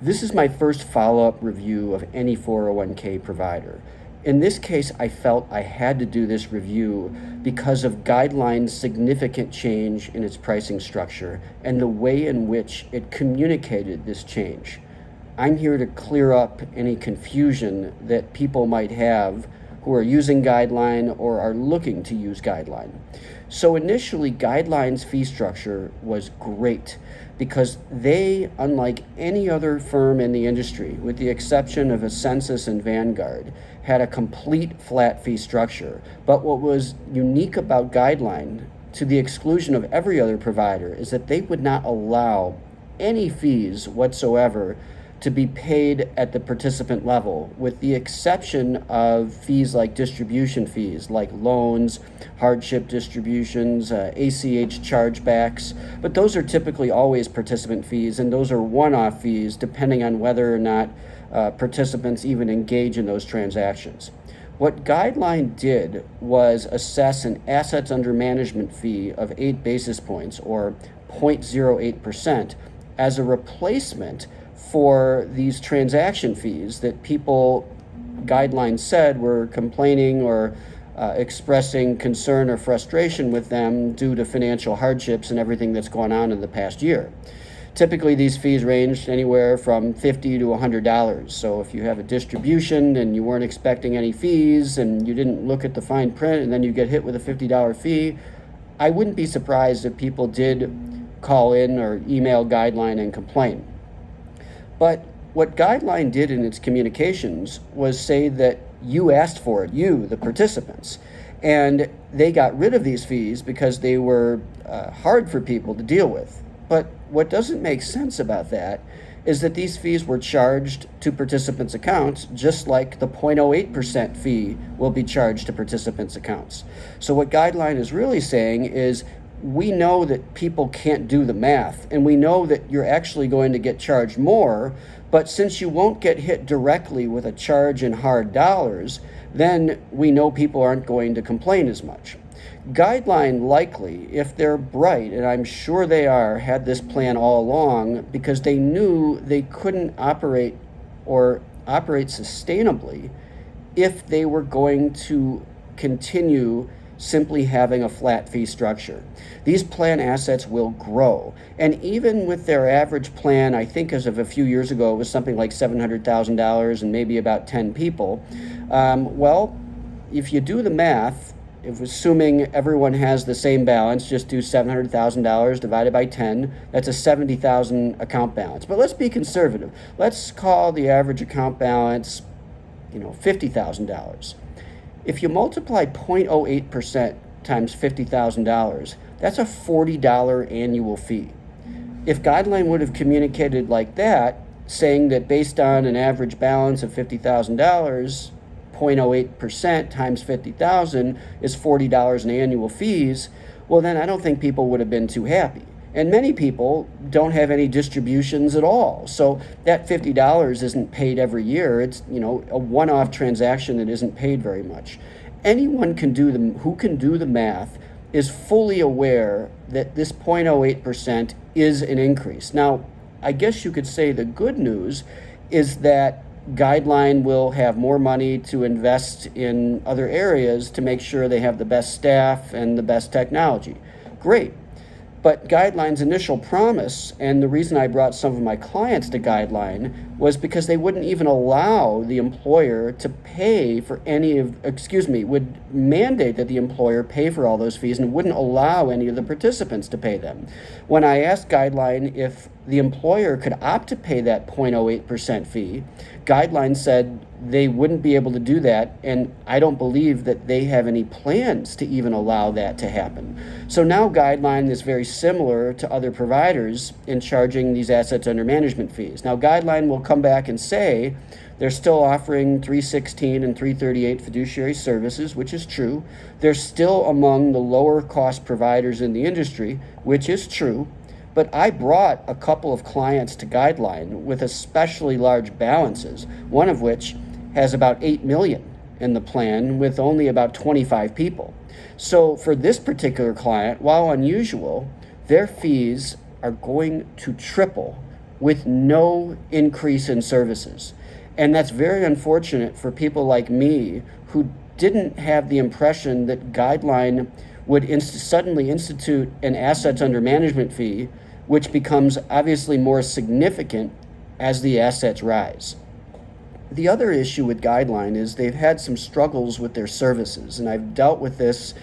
This is my first follow-up review of any 401k provider. In this case, I felt I had to do this review because of Guideline's significant change in its pricing structure and the way in which it communicated this change. I'm here to clear up any confusion that people might have who are using Guideline or are looking to use Guideline. So initially, Guideline's fee structure was great because they, unlike any other firm in the industry, with the exception of Ascensus and Vanguard, had a complete flat fee structure. But what was unique about Guideline, to the exclusion of every other provider, is that they would not allow any fees whatsoever to be paid at the participant level, with the exception of fees like distribution fees, like loans, hardship distributions, ACH chargebacks. But those are typically always participant fees, and those are one-off fees depending on whether or not participants even engage in those transactions. What Guideline did was assess an assets under management fee of 8 basis points, or 0.08%, as a replacement for these transaction fees that people, Guideline said, were complaining or expressing concern or frustration with them due to financial hardships and everything that's gone on in the past year. Typically, these fees ranged anywhere from $50 to $100. So if you have a distribution and you weren't expecting any fees and you didn't look at the fine print and then you get hit with a $50 fee, I wouldn't be surprised if people did call in or email Guideline and complain. But what Guideline did in its communications was say that you asked for it, you, the participants, and they got rid of these fees because they were hard for people to deal with. But what doesn't make sense about that is that these fees were charged to participants' accounts just like the 0.08% fee will be charged to participants' accounts. So what Guideline is really saying is, we know that people can't do the math, and we know that you're actually going to get charged more, but since you won't get hit directly with a charge in hard dollars, then we know people aren't going to complain as much. Guideline likely, if they're bright, and I'm sure they are, had this plan all along because they knew they couldn't operate sustainably if they were going to continue simply having a flat fee structure. These plan assets will grow. And even with their average plan, I think as of a few years ago, it was something like $700,000 and maybe about 10 people. Well, if you do the math, if assuming everyone has the same balance, just do $700,000 divided by 10, that's a 70,000 account balance. But let's be conservative. Let's call the average account balance, $50,000. If you multiply 0.08% times $50,000, that's a $40 annual fee. If Guideline would have communicated like that, saying that based on an average balance of $50,000, 0.08% times 50,000 is $40 in annual fees, well, then I don't think people would have been too happy. And many people don't have any distributions at all. So that $50 isn't paid every year. It's, a one-off transaction that isn't paid very much. Anyone who can do the math is fully aware that this 0.08% is an increase. Now, I guess you could say the good news is that Guideline will have more money to invest in other areas to make sure they have the best staff and the best technology. Great. But Guideline's initial promise, and the reason I brought some of my clients to Guideline, was because they wouldn't even allow the employer to pay for would mandate that the employer pay for all those fees and wouldn't allow any of the participants to pay them. When I asked Guideline if the employer could opt to pay that 0.08% fee, Guideline said they wouldn't be able to do that, and I don't believe that they have any plans to even allow that to happen. So now Guideline is very similar to other providers in charging these assets under management fees. Now Guideline will come back and say they're still offering 316 and 338 fiduciary services, which is true. They're still among the lower cost providers in the industry, which is true. But I brought a couple of clients to Guideline with especially large balances, one of which has about $8 million in the plan with only about 25 people. So for this particular client, while unusual, their fees are going to triple with no increase in services. And that's very unfortunate for people like me who didn't have the impression that Guideline would suddenly institute an assets under management fee, which becomes obviously more significant as the assets rise. The other issue with Guideline is they've had some struggles with their services, and I've dealt with this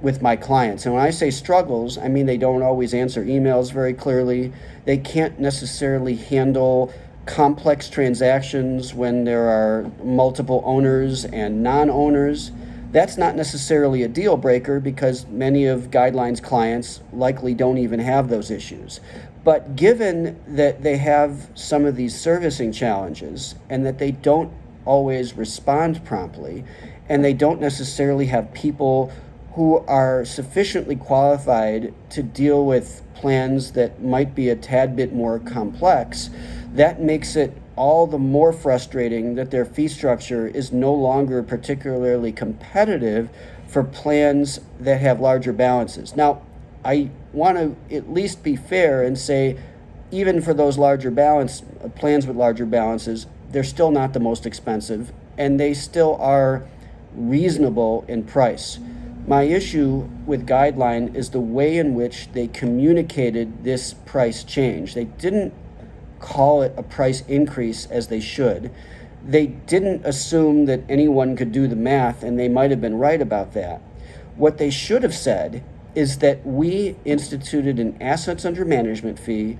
with my clients. And when I say struggles, I mean they don't always answer emails very clearly. They can't necessarily handle complex transactions when there are multiple owners and non-owners. That's not necessarily a deal breaker because many of Guideline's clients likely don't even have those issues. But given that they have some of these servicing challenges and that they don't always respond promptly, and they don't necessarily have people who are sufficiently qualified to deal with plans that might be a tad bit more complex, that makes it all the more frustrating that their fee structure is no longer particularly competitive for plans that have larger balances. Now, I want to at least be fair and say, even for those plans with larger balances, they're still not the most expensive, and they still are reasonable in price. My issue with Guideline is the way in which they communicated this price change. They didn't call it a price increase as they should. They didn't assume that anyone could do the math, and they might have been right about that. What they should have said is that we instituted an assets under management fee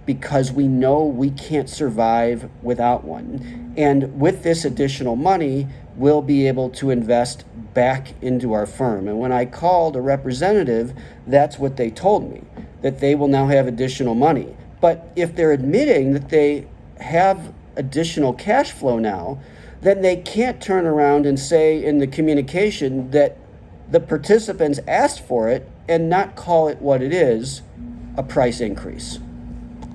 because we know we can't survive without one. And with this additional money, we'll be able to invest back into our firm. And when I called a representative, that's what they told me, that they will now have additional money. But if they're admitting that they have additional cash flow now, then they can't turn around and say in the communication that the participants asked for it and not call it what it is, a price increase.